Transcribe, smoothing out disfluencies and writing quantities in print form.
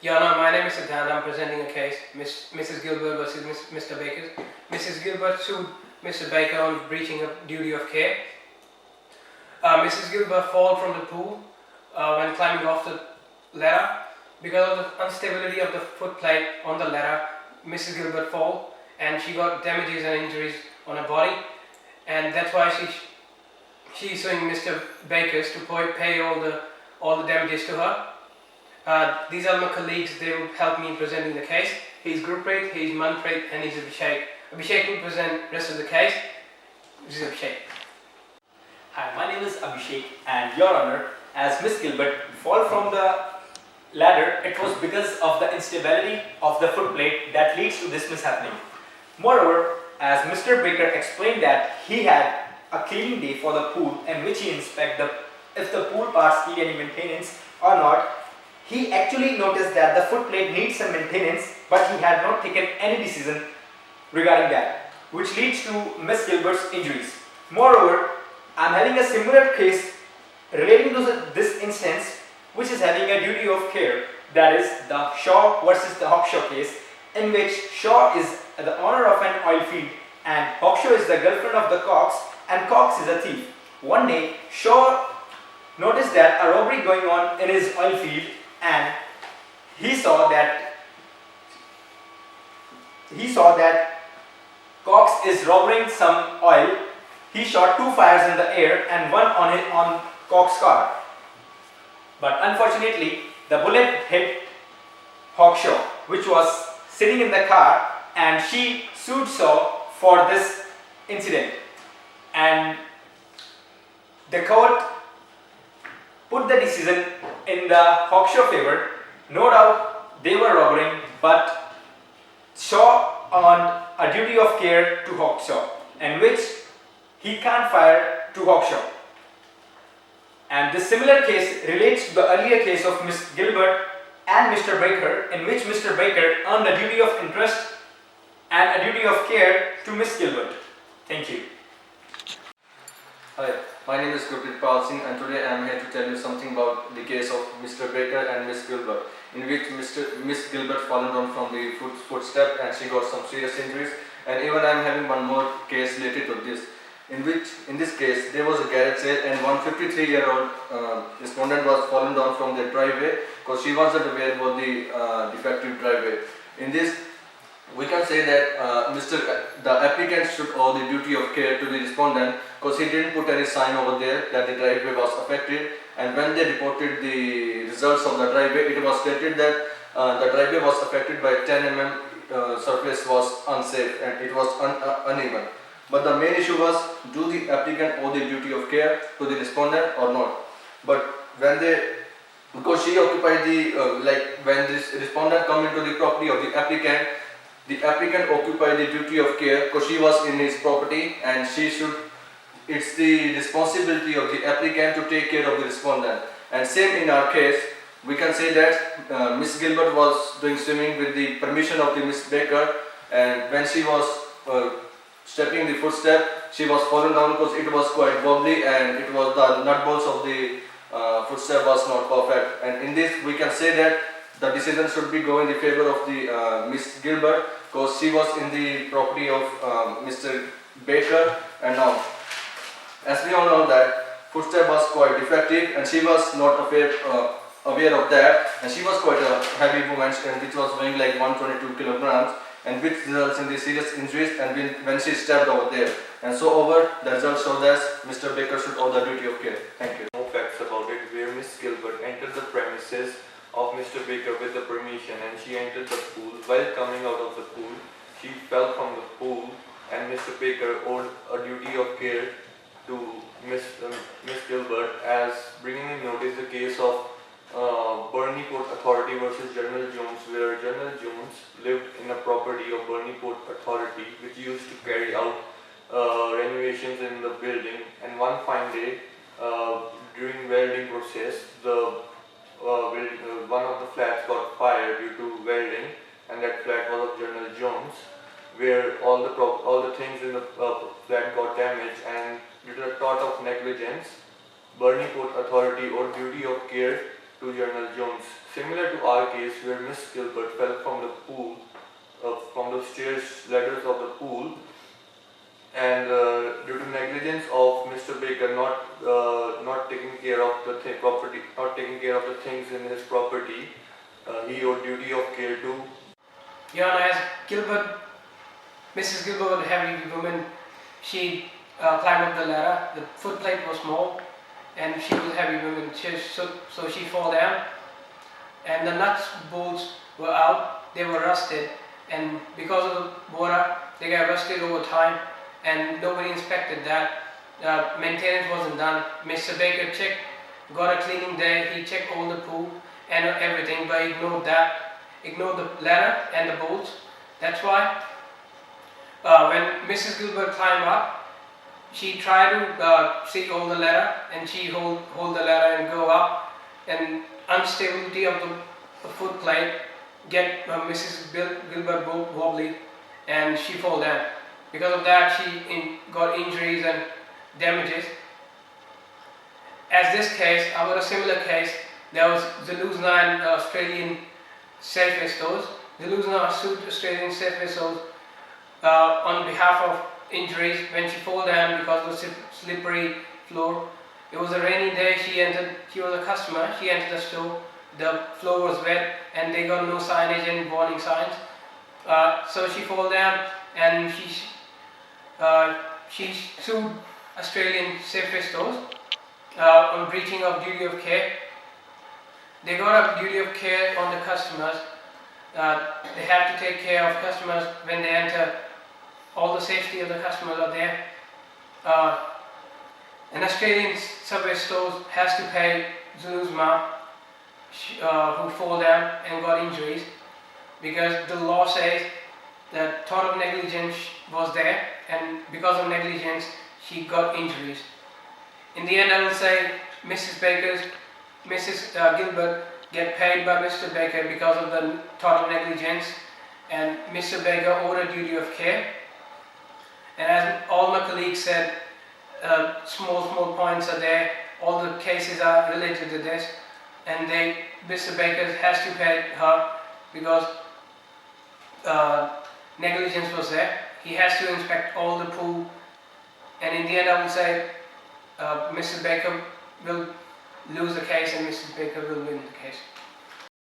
Yeah, no, my name is Siddhant. I'm presenting a case, Mrs. Gilbert versus Mr. Baker. Mrs. Gilbert sued Mr. Baker on breaching of duty of care. Mrs. Gilbert fell from the pool when climbing off the ladder. Because of the instability of the foot plate on the ladder, Mrs. Gilbert fell and she got damages and injuries on her body, and that's why she's suing Mr. Baker's to pay all the damages to her. These are my colleagues. They will help me in presenting the case. He's Gurpreet, he's Manpreet, and he's Abhishek. Abhishek will present the rest of the case. This is Abhishek. Hi, my name is Abhishek, and Your Honor, as Miss Gilbert fall from the ladder, it was because of the instability of the foot plate that leads to this mishappening. Moreover, as Mr. Baker explained that he had a cleaning day for the pool in which he inspected if the pool parts need any maintenance or not. He actually noticed that the foot plate needs some maintenance, but he had not taken any decision regarding that, which leads to Miss Gilbert's injuries. Moreover, I am having a similar case relating to this instance, which is having a duty of care, that is the Shaw versus the Hawkshaw case, in which Shaw is the owner of an oil field and Hawkshaw is the girlfriend of the Cox, and Cox is a thief. One day, Shaw noticed that a robbery going on in his oil field, and he saw that Cox is robbing some oil. He shot 2 fires in the air and one on Cox's car. But unfortunately, the bullet hit Hawkshaw, which was sitting in the car, and she sued Shaw for this incident. And the court put the decision in the Hawkshaw favor. No doubt they were robbing, but Shaw earned a duty of care to Hawkshaw, in which he can't fire to Hawkshaw. And this similar case relates to the earlier case of Miss Gilbert and Mr. Baker, in which Mr. Baker earned a duty of interest and a duty of care to Miss Gilbert. Thank you. Hi, my name is Gurpreet Pal Singh, and today I am here to tell you something about the case of Mr. Baker and Miss Gilbert, in which Miss Gilbert fallen down from the footstep and she got some serious injuries. And even I am having one more case related to this, in this case there was a garage sale and one 53-year-old respondent was fallen down from the driveway because she wasn't aware about the defective driveway. In this, we can say that the applicant should owe the duty of care to the respondent because he didn't put any sign over there that the driveway was affected, and when they reported the results of the driveway, it was stated that the driveway was affected by 10 mm surface was unsafe and it was uneven. But the main issue was, do the applicant owe the duty of care to the respondent or not? But because she occupied when this respondent come into the property of the applicant occupied the duty of care because she was in his property, and it's the responsibility of the applicant to take care of the respondent. And same in our case, we can say that Miss Gilbert was doing swimming with the permission of the Miss Baker, and when she was stepping the footstep, she was fallen down because it was quite wobbly and it was the nut bolts of the footstep was not perfect. And in this, we can say that the decision should be going in the favor of the Miss Gilbert because she was in the property of Mr. Baker. And now, as we all know that footstep was quite defective and she was not aware of that, and she was quite a heavy woman and which was weighing like 122 kilograms, and which results in the serious injuries and when she stepped over there. And so the results show that Mr. Baker should owe the duty of care. Thank you. No facts about it, where Miss Gilbert entered the premises of Mr. Baker with the permission, and she entered the pool. While coming out of the pool, she fell from the pool, and Mr. Baker owed a duty of care to Miss Gilbert, as bringing in notice the case of Burney Port Authority versus General Jones, where General Jones lived in a property of Burney Port Authority which used to carry out renovations in the building. And one fine day, during welding process, one of the flats got fire due to welding, and that flat was of General Jones, where all the things in the flat got damaged, and due to a tort of negligence, Burney Port Authority owed duty of care to General Jones. Similar to to our case where Miss Gilbert fell from the pool, from the stairs ladders of the pool, and due to negligence of Mr. Baker not taking care of the property, not taking care of the things in his property, he owed duty of care to. Your Honor, as Mrs. Gilbert, a heavy woman, she climbed up the ladder. The footplate was small, and she was a heavy woman, so she fell down. And the nuts bolts were out. They were rusted, and because of the water, they got rusted over time. And nobody inspected that. Maintenance wasn't done. Mr. Baker got a cleaning day. He checked all the pool and everything, but ignored the ladder and the bolts. That's why when Mrs. Gilbert climbed up, she tried to see all the ladder, and she hold the ladder and go up, and instability of the foot plate get Mrs. Gilbert wobbly, and she fall down. Because of that, she got injuries and damages. As this case, I got a similar case. There was Zaluzna and Australian Safeway stores. Zaluzna sued Australian Safeway stores on behalf of injuries when she fell down because of the slippery floor. It was a rainy day. She was a customer. She entered the store. The floor was wet, and they got no signage and warning signs. So she fell down, and she sued Australian Safeway stores on breaching of duty of care. They got a duty of care on the customers. They have to take care of customers when they enter. All the safety of the customers are there. An Australian Subway stores has to pay Zuluzma who fall down and got injuries, because the law says that thought of negligence was there, and because of negligence she got injuries. In the end, I will say Mrs. Gilbert get paid by Mr. Baker because of the thought of negligence, and Mr. Baker owed a duty of care. And as all my colleagues said, small points are there. All the cases are related to this, and Mr. Baker has to pay her because negligence was there. He has to inspect all the pool, and in the end, I will say Mr. Baker will lose the case and Mrs. Baker will win the case.